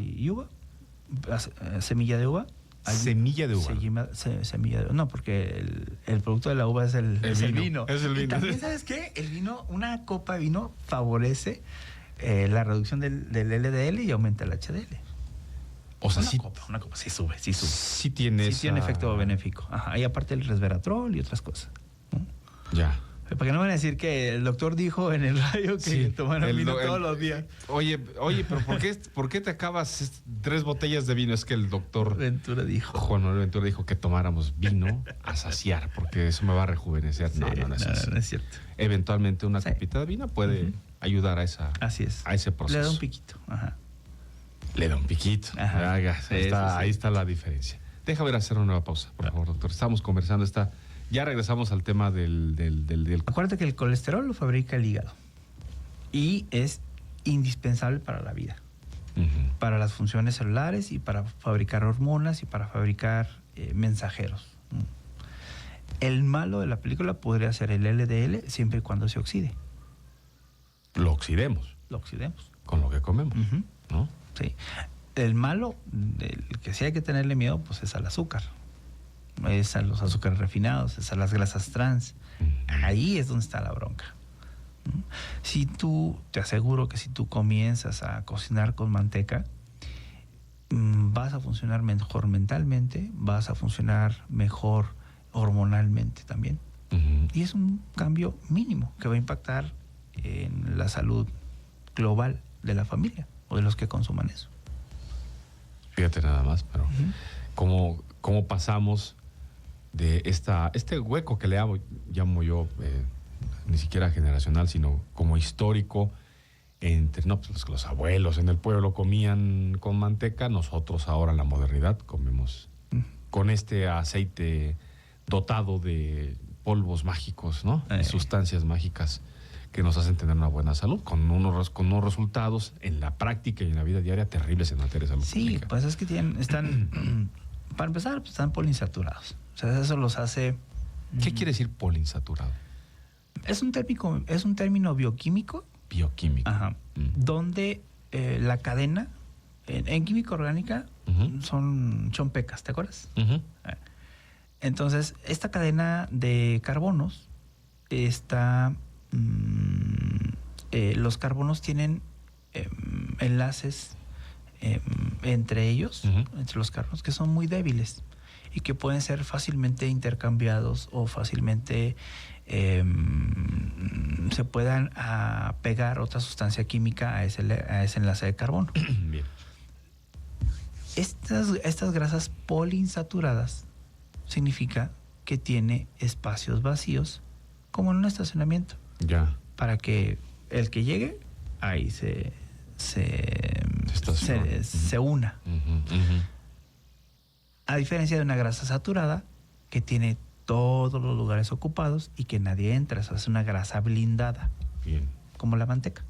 Speaker 2: Semilla de uva.
Speaker 1: Semilla de uva.
Speaker 2: Semilla de uva. No, porque el producto de la uva es el vino.
Speaker 1: Es el vino.
Speaker 2: Y también, ¿sabes qué? El vino, una copa de vino favorece la reducción del LDL y aumenta el HDL.
Speaker 1: O sea,
Speaker 2: una copa sí sube.
Speaker 1: Sí tiene
Speaker 2: efecto benéfico. Ajá. Y aparte el resveratrol y otras cosas.
Speaker 1: Ya.
Speaker 2: Para que no van a decir que el doctor dijo en el radio que
Speaker 1: Sí,
Speaker 2: tomaran vino todos los días.
Speaker 1: Oye, pero ¿por qué te acabas 3 botellas de vino? Es que el doctor
Speaker 2: Ventura dijo.
Speaker 1: Juan Manuel Ventura dijo que tomáramos vino a saciar, porque eso me va a rejuvenecer.
Speaker 2: Sí,
Speaker 1: no es así.
Speaker 2: no es cierto.
Speaker 1: Eventualmente una
Speaker 2: Sí.
Speaker 1: copita de vino puede ayudar a
Speaker 2: Así es.
Speaker 1: ese proceso.
Speaker 2: Le da un piquito. Ajá.
Speaker 1: Le da un piquito.
Speaker 2: Ajá.
Speaker 1: Ahí está la diferencia. Déjame ir a hacer una nueva pausa, por favor, doctor. Estamos conversando, ya regresamos al tema del...
Speaker 2: Acuérdate que el colesterol lo fabrica el hígado y es indispensable para la vida,
Speaker 1: Ujú.
Speaker 2: para las funciones celulares y para fabricar hormonas y para fabricar mensajeros. El malo de la película podría ser el LDL siempre y cuando se oxide.
Speaker 1: Lo oxidemos
Speaker 2: Lo oxidemos.
Speaker 1: con lo que comemos,
Speaker 2: Ujú.
Speaker 1: ¿no?
Speaker 2: Sí. El malo, el que sí hay que tenerle miedo, pues es al azúcar. Es a los azúcares refinados, es a las grasas trans. Ahí es donde está la bronca. Te aseguro que si tú comienzas a cocinar con manteca, vas a funcionar mejor mentalmente, vas a funcionar mejor hormonalmente también.
Speaker 1: Ujú.
Speaker 2: Y es un cambio mínimo que va a impactar en la salud global de la familia o de los que consuman eso.
Speaker 1: Fíjate nada más, pero cómo pasamos de este hueco que llamo yo, ni siquiera generacional, sino como histórico, entre pues, los abuelos en el pueblo comían con manteca, nosotros ahora en la modernidad comemos con este aceite dotado de polvos mágicos, ¿no? De sustancias mágicas que nos hacen tener una buena salud, con unos resultados en la práctica y en la vida diaria terribles en materia de salud
Speaker 2: Sí,
Speaker 1: pública.
Speaker 2: pues es que están, para empezar, pues están poliinsaturados. O sea, eso los hace...
Speaker 1: ¿Qué quiere decir poliinsaturado?
Speaker 2: Es un término bioquímico,
Speaker 1: Bioquímico.
Speaker 2: ajá, donde la cadena, en química orgánica,
Speaker 1: Ujú.
Speaker 2: son chompecas, ¿te acuerdas?
Speaker 1: Ujú.
Speaker 2: Entonces, esta cadena de carbonos está... los carbonos tienen enlaces entre ellos,
Speaker 1: Ujú.
Speaker 2: entre los carbonos, que son muy débiles y que pueden ser fácilmente intercambiados o fácilmente se puedan pegar otra sustancia química a ese enlace de carbono.
Speaker 1: Bien.
Speaker 2: Estas grasas poliinsaturadas significa que tiene espacios vacíos, como en un estacionamiento,
Speaker 1: Ya.
Speaker 2: para que el que llegue ahí se una.
Speaker 1: Ujú, ujú.
Speaker 2: A diferencia de una grasa saturada que tiene todos los lugares ocupados y que nadie entra. Eso es una grasa blindada,
Speaker 1: Bien.
Speaker 2: como la manteca.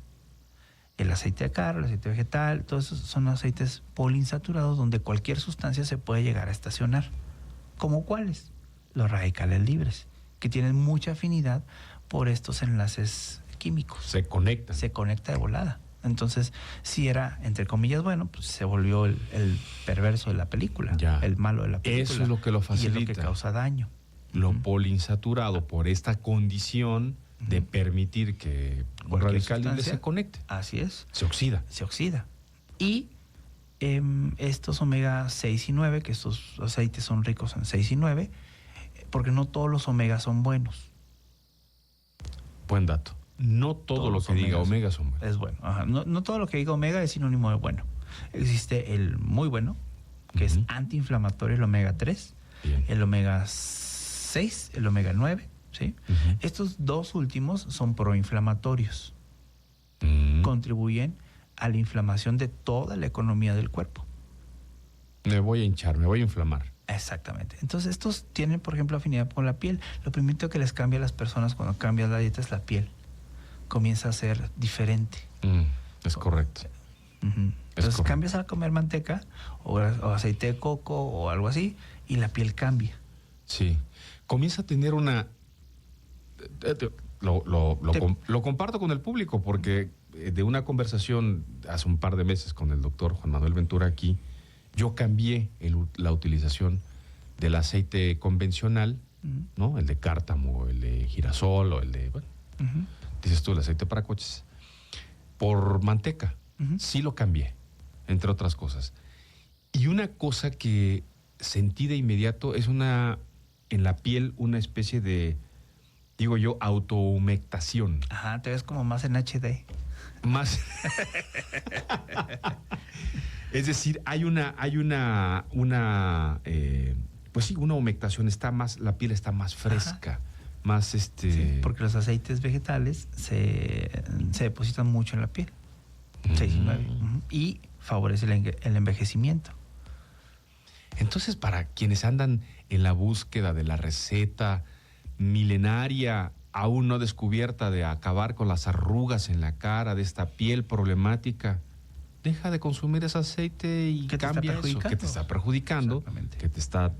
Speaker 2: El aceite de carro, el aceite vegetal, todos esos son aceites poliinsaturados donde cualquier sustancia se puede llegar a estacionar. ¿Como cuáles? Los radicales libres, que tienen mucha afinidad por estos enlaces químicos.
Speaker 1: Se conectan.
Speaker 2: Se conecta de volada. Entonces, si era, entre comillas, bueno, pues se volvió el perverso de la película,
Speaker 1: Ya.
Speaker 2: el malo de la película.
Speaker 1: Eso es lo que lo
Speaker 2: Y
Speaker 1: facilita.
Speaker 2: es lo que causa daño.
Speaker 1: Lo
Speaker 2: Ujú.
Speaker 1: poliinsaturado por esta condición de permitir que un
Speaker 2: Cualquier
Speaker 1: radical libre
Speaker 2: sustancia.
Speaker 1: se conecte.
Speaker 2: Así es.
Speaker 1: Se oxida.
Speaker 2: Se oxida. Y estos omega 6 y 9, que estos aceites son ricos en 6 y 9, porque no todos los omegas son buenos.
Speaker 1: Buen dato. No todo
Speaker 2: Todos
Speaker 1: lo
Speaker 2: los
Speaker 1: que diga
Speaker 2: omegas
Speaker 1: omega son buenos.
Speaker 2: Es bueno. Ajá. No todo lo que diga omega es sinónimo de bueno. Existe el muy bueno, que es
Speaker 1: Ujú.
Speaker 2: antiinflamatorio, el omega 3,
Speaker 1: Bien.
Speaker 2: el omega 6, el omega 9, ¿sí?
Speaker 1: Ujú.
Speaker 2: Estos dos últimos son proinflamatorios.
Speaker 1: Mm.
Speaker 2: Contribuyen a la inflamación de toda la economía del cuerpo.
Speaker 1: Me voy a hinchar, me voy a inflamar.
Speaker 2: Exactamente. Entonces, estos tienen, por ejemplo, afinidad con la piel. Lo primero que les cambia a las personas cuando cambian la dieta es la piel. Comienza a ser diferente.
Speaker 1: Es correcto.
Speaker 2: Ujú. Entonces,
Speaker 1: correcto.
Speaker 2: cambias a comer manteca o aceite de coco o algo así y la piel cambia.
Speaker 1: Sí. Comienza a tener una... Lo comparto con el público porque de una conversación hace un par de meses con el doctor Juan Manuel Ventura aquí, yo cambié la utilización del aceite convencional,
Speaker 2: Ujú.
Speaker 1: ¿no? El de cártamo, el de girasol o el de... Bueno,
Speaker 2: Ujú.
Speaker 1: dices tú, el aceite para coches, por manteca.
Speaker 2: Ujú.
Speaker 1: Sí lo cambié, entre otras cosas. Y una cosa que sentí de inmediato es en la piel una especie de digo yo, autohumectación.
Speaker 2: Ajá, te ves como más en HD.
Speaker 1: Más. Es decir, hay una pues sí, una humectación, la piel está más fresca,
Speaker 2: Ajá.
Speaker 1: más
Speaker 2: Sí, porque los aceites vegetales se depositan mucho en la piel. 6 y 9. Y favorece el envejecimiento.
Speaker 1: Entonces, para quienes andan en la búsqueda de la receta milenaria, aún no descubierta, de acabar con las arrugas en la cara, de esta piel problemática, deja de consumir ese aceite y cambia eso, que te está perjudicando, que te está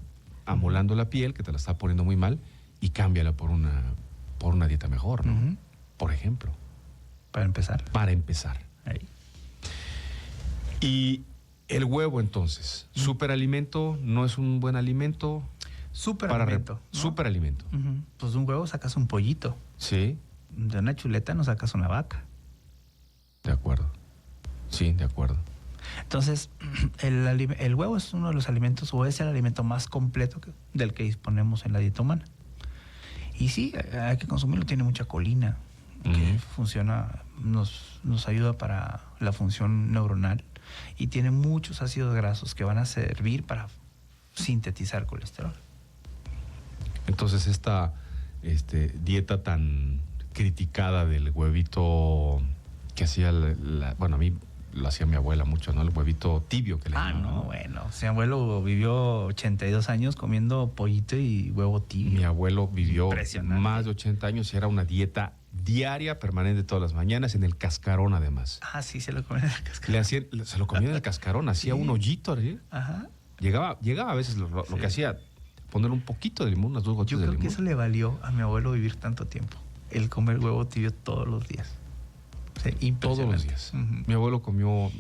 Speaker 1: amolando la piel, que te la está poniendo muy mal, y cámbiala por una dieta mejor, ¿no? Por ejemplo.
Speaker 2: Para empezar.
Speaker 1: Para empezar.
Speaker 2: Ahí.
Speaker 1: Y el huevo, entonces, ¿superalimento no es un buen alimento?
Speaker 2: Superalimento. ¿No?
Speaker 1: Superalimento.
Speaker 2: Pues de un huevo sacas un pollito.
Speaker 1: Sí.
Speaker 2: De una chuleta no sacas una vaca.
Speaker 1: De acuerdo. Sí, de acuerdo.
Speaker 2: Entonces, el huevo es uno de los alimentos, o es el alimento más completo del que disponemos en la dieta humana. Y sí, hay que consumirlo, tiene mucha colina, que funciona, nos ayuda para la función neuronal, y tiene muchos ácidos grasos que van a servir para sintetizar colesterol.
Speaker 1: Entonces, esta dieta tan criticada del huevito que hacía bueno, a mí lo hacía mi abuela mucho, ¿no? El huevito tibio que le llaman,
Speaker 2: no, bueno. O sea, mi abuelo vivió 82 años comiendo pollito y huevo tibio.
Speaker 1: Mi abuelo vivió más de 80 años y era una dieta diaria, permanente todas las mañanas, en el cascarón además.
Speaker 2: Ah, sí, se lo comía en el cascarón.
Speaker 1: Se lo comía en el cascarón, hacía un hoyito, ¿sí?
Speaker 2: Ajá.
Speaker 1: Llegaba a veces lo que hacía, ponerle un poquito de limón, unas 2 gotas de limón.
Speaker 2: Yo creo que eso le valió a mi abuelo vivir tanto tiempo, el comer huevo tibio todos los días. Sí,
Speaker 1: todos los días. Mi abuelo comió,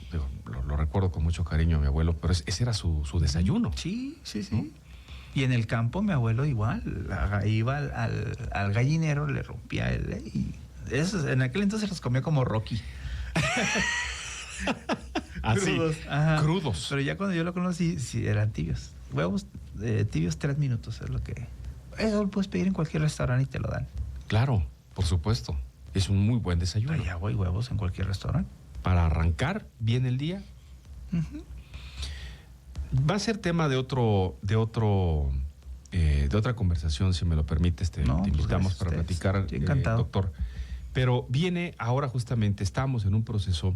Speaker 1: lo recuerdo con mucho cariño a mi abuelo, pero ese era su desayuno.
Speaker 2: Sí. ¿No? Y en el campo mi abuelo igual, iba al gallinero, le rompía y eso, en aquel entonces los comía como Rocky.
Speaker 1: Así, crudos.
Speaker 2: Pero ya cuando yo lo conocí, sí, eran tibios. Huevos tibios 3 minutos es lo que... Eso lo puedes pedir en cualquier restaurante y te lo dan.
Speaker 1: Claro, por supuesto. Es un muy buen desayuno.
Speaker 2: Ya voy huevos en cualquier restaurante.
Speaker 1: Para arrancar bien el día. Va a ser tema de otra conversación, si me lo permites. Te invitamos para platicar, doctor. Pero viene ahora justamente, estamos en un proceso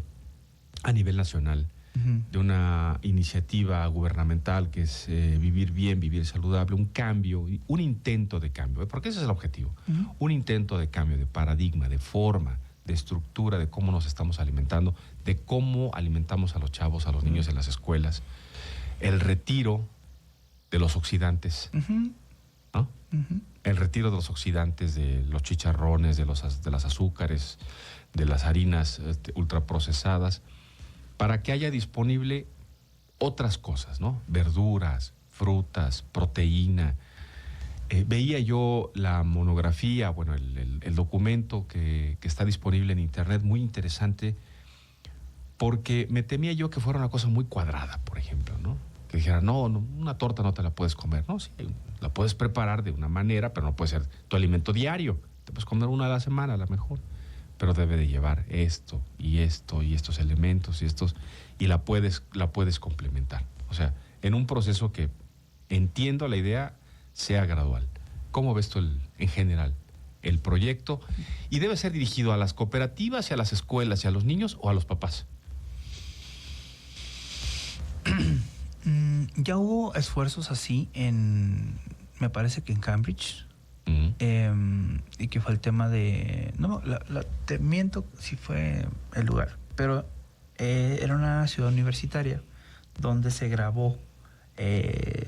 Speaker 1: a nivel nacional de una iniciativa gubernamental que es vivir bien, vivir saludable, un cambio, un intento de cambio, porque ese es el objetivo, un intento de cambio de paradigma, de forma, de estructura, de cómo nos estamos alimentando, de cómo alimentamos a los chavos, a los niños en las escuelas, el retiro de los oxidantes, ¿no? El retiro de los oxidantes, de los chicharrones, de las azúcares, de las harinas ultraprocesadas, para que haya disponible otras cosas, ¿no? Verduras, frutas, proteína. Veía yo la monografía, bueno, el documento que está disponible en internet, muy interesante, porque me temía yo que fuera una cosa muy cuadrada, por ejemplo, ¿no? Que dijera, no, una torta no te la puedes comer, ¿no? Sí, la puedes preparar de una manera, pero no puede ser tu alimento diario. Te puedes comer una a la semana a lo mejor, pero debe de llevar esto y estos elementos y la puedes complementar. O sea, en un proceso que, entiendo la idea, sea gradual. ¿Cómo ves tú en general el proyecto? ¿Y debe ser dirigido a las cooperativas y a las escuelas y a los niños o a los papás?
Speaker 2: Ya hubo esfuerzos así me parece que en Cambridge. Y que fue el tema de... No, te miento si fue el lugar, pero era una ciudad universitaria donde se grabó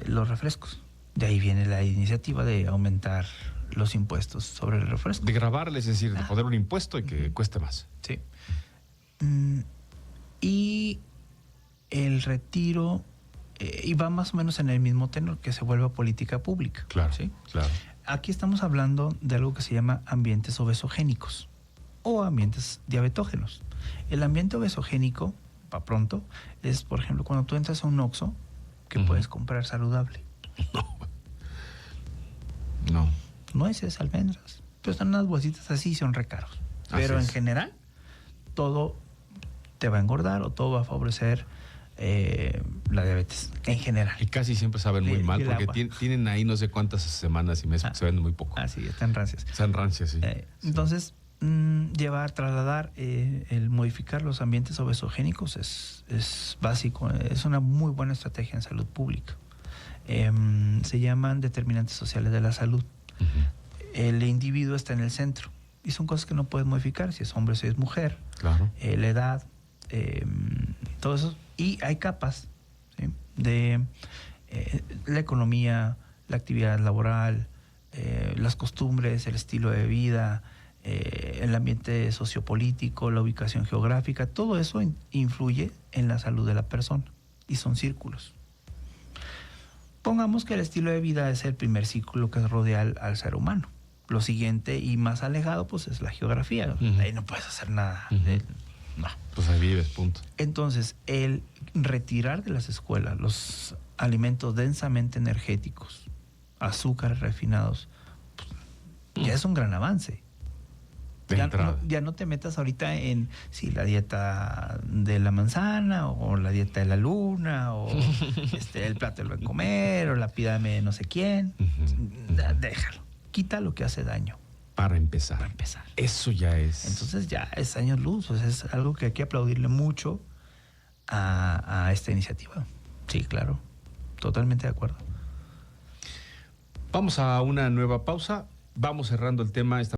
Speaker 2: los refrescos. De ahí viene la iniciativa de aumentar los impuestos sobre el refresco.
Speaker 1: De grabarles, es decir, de poner un impuesto y que cueste más.
Speaker 2: Sí. Y el retiro iba más o menos en el mismo tenor, que se vuelva política pública.
Speaker 1: Claro,
Speaker 2: ¿sí?
Speaker 1: Claro.
Speaker 2: Aquí estamos hablando de algo que se llama ambientes obesogénicos o ambientes diabetógenos. El ambiente obesogénico, para pronto, es, por ejemplo, cuando tú entras a un Oxxo que puedes comprar saludable.
Speaker 1: No.
Speaker 2: Nueces, almendras. Pero están unas bolsitas así, son recaros. Pero en general, todo te va a engordar o todo va a favorecer la diabetes en general.
Speaker 1: Y casi siempre saben muy mal, porque tienen ahí no sé cuántas semanas y meses que se venden muy poco.
Speaker 2: Así, están rancias.
Speaker 1: Están rancias, sí.
Speaker 2: Entonces, trasladar, el modificar los ambientes obesogénicos es básico, es una muy buena estrategia en salud pública. Se llaman determinantes sociales de la salud. El individuo está en el centro y son cosas que no puedes modificar, si es hombre o si es mujer,
Speaker 1: claro.
Speaker 2: La edad, todo eso. Y hay capas, ¿sí? De la economía, la actividad laboral, las costumbres, el estilo de vida, el ambiente sociopolítico, la ubicación geográfica, todo eso influye en la salud de la persona y son círculos. Pongamos que el estilo de vida es el primer círculo que rodea al ser humano. Lo siguiente y más alejado pues es la geografía. Ahí no puedes hacer nada. No.
Speaker 1: Pues ahí vives, punto.
Speaker 2: Entonces, el retirar de las escuelas los alimentos densamente energéticos, azúcares refinados, pues, ya es un gran avance. Ya no te metas ahorita en la dieta de la manzana o la dieta de la luna o el plato del buen comer o la pirámide de no sé quién. Déjalo. Quita lo que hace daño.
Speaker 1: Para empezar. Eso ya es.
Speaker 2: Entonces ya es años luz. O sea, es algo que hay que aplaudirle mucho a esta iniciativa. Sí, claro. Totalmente de acuerdo.
Speaker 1: Vamos a una nueva pausa. Vamos cerrando el tema.